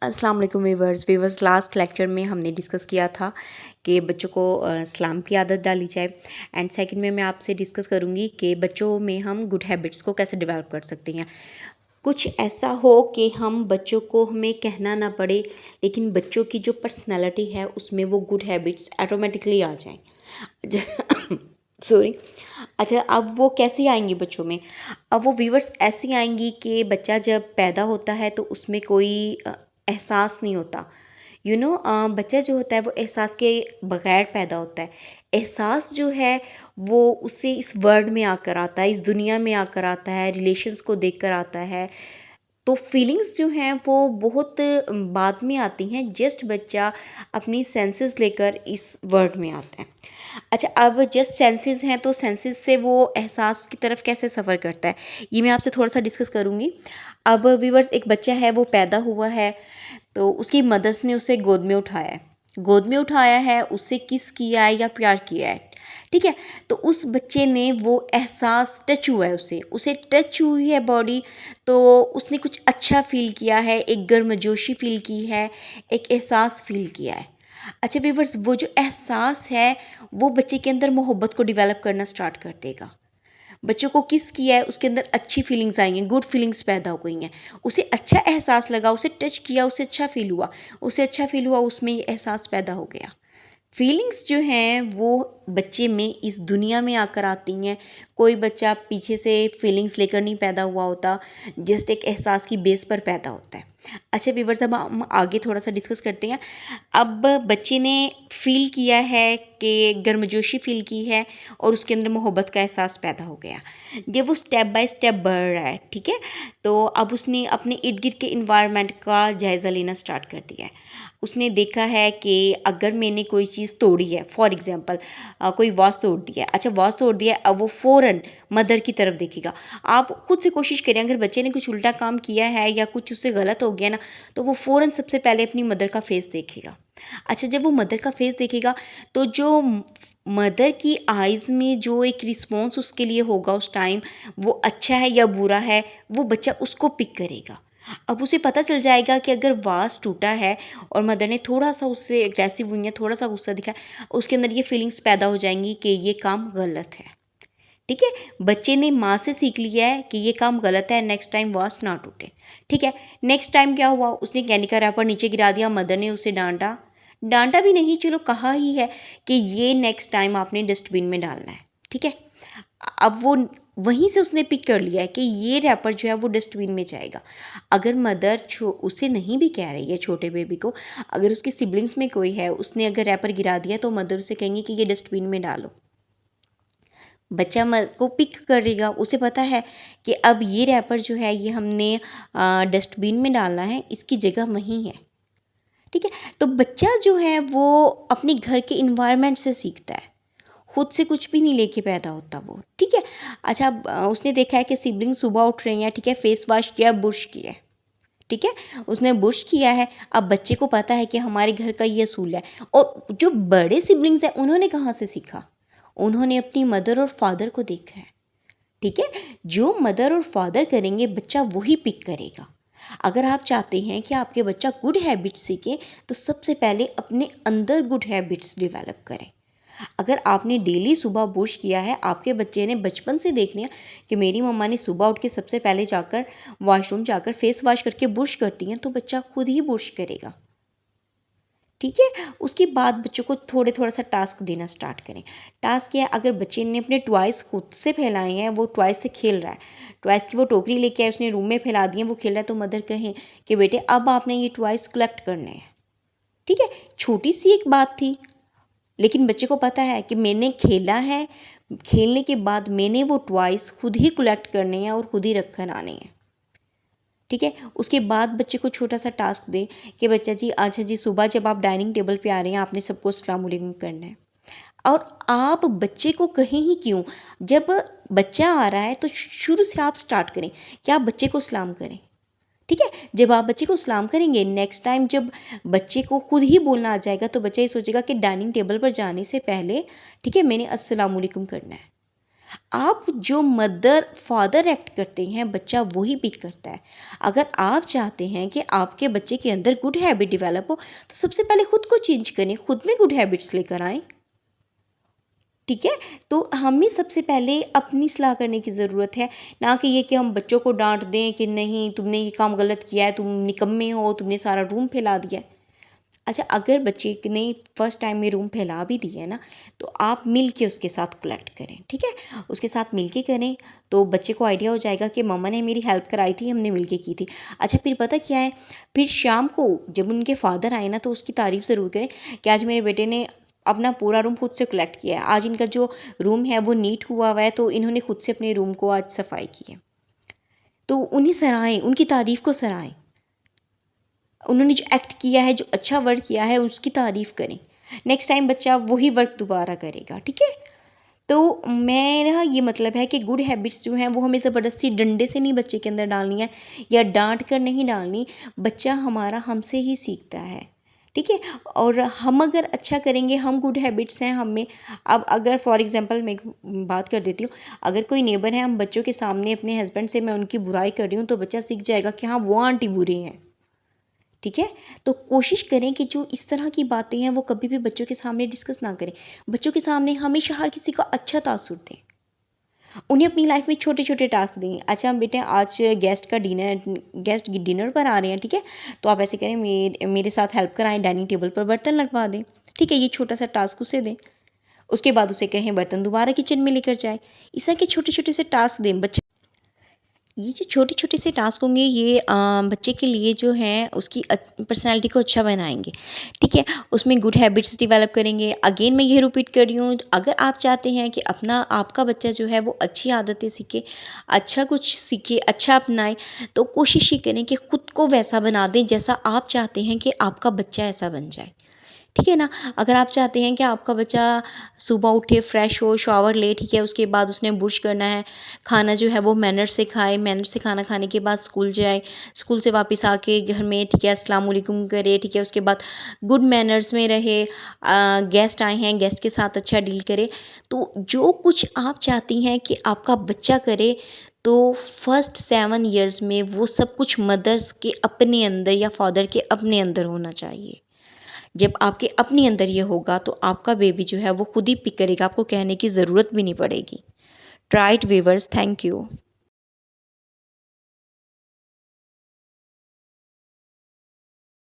अस्सलाम वालेकुम viewers last lecture में हमने डिस्कस किया था कि बच्चों को सलाम की आदत डाली जाए। एंड सेकंड में मैं आपसे डिस्कस करूँगी कि बच्चों में हम गुड हैबिट्स को कैसे डेवलप कर सकते हैं। कुछ ऐसा हो कि हम बच्चों को हमें कहना ना पड़े, लेकिन बच्चों की जो पर्सनैलिटी है उसमें वो गुड हैबिट्स ऑटोमेटिकली आ जाएँ। सॉरी। अच्छा, अब वो कैसे आएंगी बच्चों में? अब वो व्यूवर्स ऐसी आएंगी कि बच्चा जब पैदा होता है तो उसमें कोई एहसास नहीं होता। बच्चा जो होता है वो एहसास के बगैर पैदा होता है। एहसास जो है वो उससे इस वर्ल्ड में आकर आता है, इस दुनिया में आकर आता है, रिलेशंस को देखकर आता है। तो फीलिंग्स जो हैं वो बहुत बाद में आती हैं, जस्ट बच्चा अपनी सेंसेस लेकर इस वर्ल्ड में आता है। अच्छा, अब जस्ट सेंसेस हैं तो सेंसेस से वो एहसास की तरफ कैसे सफ़र करता है, ये मैं आपसे थोड़ा सा डिस्कस करूँगी। अब व्यूवर्स, एक बच्चा है वो पैदा हुआ है, तो उसकी मदर्स ने उसे गोद में उठाया है, उससे किस किया है या प्यार किया है, ठीक है। तो उस बच्चे ने वो एहसास टच हुआ है, उसे टच हुई है बॉडी, तो उसने कुछ अच्छा फ़ील किया है, एक गर्मजोशी फ़ील की है, एक एहसास फ़ील किया है। अच्छा व्यूवर्स, वो जो एहसास है वो बच्चे के अंदर मोहब्बत को डेवलप करना स्टार्ट कर देगा। बच्चों को किस किया है, उसके अंदर अच्छी फीलिंग्स आई हैं, गुड फीलिंग्स पैदा हो गई हैं, उसे अच्छा एहसास लगा, उसे टच किया, उसे अच्छा फील हुआ, उसमें ये एहसास पैदा हो गया। फीलिंग्स जो हैं वो बच्चे में इस दुनिया में आकर आती हैं। कोई बच्चा पीछे से फीलिंग्स लेकर नहीं पैदा हुआ होता, जस्ट एक एहसास की बेस पर पैदा होता है। अच्छा व्यूवर्स, अब हम आगे थोड़ा सा डिस्कस करते हैं। अब बच्चे ने फ़ील किया है कि गर्मजोशी फ़ील की है और उसके अंदर मोहब्बत का एहसास पैदा हो गया। ये वो स्टेप बाय स्टेप बढ़ रहा है, ठीक है। तो अब उसने अपने इर्द गिर्द के इन्वायरमेंट का जायज़ा लेना स्टार्ट कर दिया है। उसने देखा है कि अगर मैंने कोई चीज़ तोड़ी है, फॉर एग्जांपल कोई वास तोड़ दिया है, अच्छा वास तोड़ दिया है, अब वो फ़ौरन मदर की तरफ देखेगा। आप खुद से कोशिश करें, अगर बच्चे ने कुछ उल्टा काम किया है या कुछ उससे गलत हो गया ना, तो वो फ़ौरन सबसे पहले अपनी मदर का फेस देखेगा। अच्छा, जब वो मदर का फेस देखेगा तो जो मदर की आइज़ में जो एक रिस्पॉन्स उसके लिए होगा उस टाइम, वो अच्छा है या बुरा है, वो बच्चा उसको पिक करेगा। अब उसे पता चल जाएगा कि अगर वास टूटा है और मदर ने थोड़ा-सा उससे एग्रेसिव हुई है, थोड़ा-सा गुस्सा दिखाया, उसके अंदर ये फीलिंग्स पैदा हो जाएँगी कि ये काम गलत है, ठीक है। बच्चे ने माँ से सीख लिया है कि ये काम गलत है, नेक्स्ट टाइम वास ना टूटे, ठीक है। नेक्स्ट टाइम क्या हुआ, उसने कैंडी का रैपर नीचे गिरा दिया, मदर ने उसे डाँटा, डाँटा भी नहीं, चलो कहा ही है कि ये नेक्स्ट टाइम आपने डस्टबिन में डालना है, ठीक है। अब वो वहीं से उसने पिक कर लिया है कि ये रैपर जो है वो डस्टबिन में जाएगा। अगर मदर उसे नहीं भी कह रही है, छोटे बेबी को, अगर उसके सिबलिंग्स में कोई है, उसने अगर रैपर गिरा दिया तो मदर उसे कहेंगी कि ये डस्टबिन में डालो। बच्चा को पिक करेगा, उसे पता है कि अब ये रैपर जो है ये हमने डस्टबिन में डालना है, इसकी जगह वहीं है, ठीक है। तो बच्चा जो है वो अपने घर के इन्वायरमेंट से सीखता है, खुद से कुछ भी नहीं लेके पैदा होता वो, ठीक है। अच्छा, अब उसने देखा है कि सिबलिंग सुबह उठ रही हैं, ठीक है, फेस वॉश किया, बुर्श किया है, ठीक है, उसने बुर्श किया है। अब बच्चे को पता है कि हमारे घर का ये असूल है। और जो बड़े सिबलिंग्स हैं उन्होंने कहाँ से सीखा? उन्होंने अपनी मदर और फादर को देखा है, ठीक है। जो मदर और फादर करेंगे बच्चा वही पिक करेगा। अगर आप चाहते हैं कि आपके बच्चा गुड हैबिट्स सीखे, तो सबसे पहले अपने अंदर गुड हैबिट्स डेवलप करें। अगर आपने डेली सुबह बुर्श किया है, आपके बच्चे ने बचपन से देख लिया कि मेरी मम्मा ने सुबह उठ के सबसे पहले जाकर वॉशरूम जाकर फेस वॉश करके बुर्श करती हैं, तो बच्चा खुद ही बुर्श करेगा, ठीक है। उसके बाद बच्चों को थोड़े थोड़ा सा टास्क देना स्टार्ट करें। टास्क क्या है, अगर बच्चे ने अपने टॉयज़ खुद से फैलाए हैं, वो टॉयज़ से खेल रहा है, टॉयज़ की वो टोकरी लेके आए, उसने रूम में फैला दिए, वो खेल रहा है, तो मदर कहें कि बेटे अब आपने ये टॉयज़ कलेक्ट करने हैं, ठीक है। छोटी सी एक बात थी, लेकिन बच्चे को पता है कि मैंने खेला है, खेलने के बाद मैंने वो टॉयज़ खुद ही कलेक्ट करने हैं और खुद ही रख कर आने हैं, ठीक है। उसके बाद बच्चे को छोटा सा टास्क दे कि बच्चा जी, अच्छा जी, सुबह जब आप डाइनिंग टेबल पे आ रहे हैं, आपने सबको अस्सलाम वालेकुम करना है। और आप बच्चे को कहें ही क्यों, जब बच्चा आ रहा है तो शुरू से आप स्टार्ट करें कि आप बच्चे को सलाम करें, ठीक है। जब आप बच्चे को सलाम करेंगे, नेक्स्ट टाइम जब बच्चे को खुद ही बोलना आ जाएगा, तो बच्चा ये सोचेगा कि डाइनिंग टेबल पर जाने से पहले, ठीक है, मैंने अस्सलाम वालेकुम करना है। आप जो मदर फादर एक्ट करते हैं बच्चा वही पिक करता है। अगर आप चाहते हैं कि आपके बच्चे के अंदर गुड हैबिट डेवलप हो तो सबसे पहले खुद को चेंज करें, खुद में गुड हैबिट्स लेकर आएँ। ठीक है? तो हमें सबसे पहले अपनी सलाह करने की ज़रूरत है, ना कि ये कि हम बच्चों को डाँट दें कि नहीं तुमने ये काम गलत किया है, तुम निकम्मे हो, तुमने सारा रूम फैला दिया है। अच्छा, अगर बच्चे ने फर्स्ट टाइम में रूम फैला भी दिया है ना, तो आप मिल के उसके साथ कलेक्ट करें, ठीक है? उसके साथ मिल के करें, तो बच्चे को आइडिया हो जाएगा कि मम्मा ने मेरी हेल्प कराई थी, हमने मिल के की थी। अच्छा, फिर पता क्या है, फिर शाम को जब उनके फादर आए ना, तो उसकी तारीफ़ ज़रूर करें कि आज मेरे बेटे ने अपना पूरा रूम खुद से कलेक्ट किया है। आज इनका जो रूम है वो नीट हुआ हुआ है, तो इन्होंने खुद से अपने रूम को आज सफाई की है। तो उन्हें सराहें, उनकी तारीफ़ को सराहें। उन्होंने जो एक्ट किया है, जो अच्छा वर्क किया है, उसकी तारीफ़ करें। नेक्स्ट टाइम बच्चा वही वर्क दोबारा करेगा, ठीक है? तो मेरा ये मतलब है कि गुड हैबिट्स जो हैं वो हमें ज़बरदस्ती डंडे से नहीं बच्चे के अंदर डालनी है या डाँट कर नहीं डालनी। बच्चा हमारा हमसे ही सीखता है, ठीक है? और हम अगर अच्छा करेंगे, हम गुड हैबिट्स हैं हम में। अब अगर फॉर एग्ज़ाम्पल मैं एक बात कर देती हूँ, अगर कोई नेबर है, हम बच्चों के सामने अपने हस्बैंड से मैं उनकी बुराई कर रही हूँ, तो बच्चा सीख जाएगा कि हाँ, वो आंटी बुरी हैं। ठीक है? तो कोशिश करें कि जो इस तरह की बातें हैं वो कभी भी बच्चों के सामने डिस्कस ना करें। बच्चों के सामने हमेशा हर किसी का अच्छा तासुर दें। उन्हें अपनी लाइफ में छोटे-छोटे टास्क दें। अच्छा बेटे, आज गेस्ट डिनर पर आ रहे हैं, ठीक है? तो आप ऐसे करें, मेरे साथ हेल्प कराएँ, डाइनिंग टेबल पर बर्तन लगवा दें। ठीक है? ये छोटा-सा टास्क उसे दें। उसके बाद उसे कहें बर्तन दोबारा किचन में लेकर जाए। इस तरह के छोटे-छोटे से टास्क दें। बच्चे ये जो छोटे-छोटे से टास्क होंगे ये बच्चे के लिए जो हैं उसकी पर्सनैलिटी को अच्छा बनाएँगे, ठीक है? उसमें गुड हैबिट्स डेवलप करेंगे। अगेन मैं ये रिपीट कर रही हूँ, अगर आप चाहते हैं कि आपका बच्चा जो है वो अच्छी आदतें सीखे, अच्छा कुछ सीखे, अच्छा अपनाए, तो कोशिश ये करें कि खुद को वैसा बना दें जैसा आप चाहते हैं कि आपका बच्चा ऐसा बन जाए। ठीक है ना? अगर आप चाहते हैं कि आपका बच्चा सुबह उठे, फ्रेश हो, शॉवर ले, ठीक है? उसके बाद उसने ब्रुश करना है, खाना जो है वो मैनर से खाए, मैनर से खाना खाने के बाद स्कूल जाए, स्कूल से वापस आके घर में, ठीक है, अस्सलाम वालेकुम करे, ठीक है? उसके बाद गुड मैनर्स में रहे, गेस्ट आए हैं, गेस्ट के साथ अच्छा डील करे। तो जो कुछ आप चाहती हैं कि आपका बच्चा करे, तो फर्स्ट 7 ईयर्स में वो सब कुछ मदर्स के अपने अंदर या फादर के अपने अंदर होना चाहिए। जब आपके अपने अंदर ये होगा तो आपका बेबी जो है वो खुद ही पिक करेगा, आपको कहने की ज़रूरत भी नहीं पड़ेगी। Try it viewers, thank you.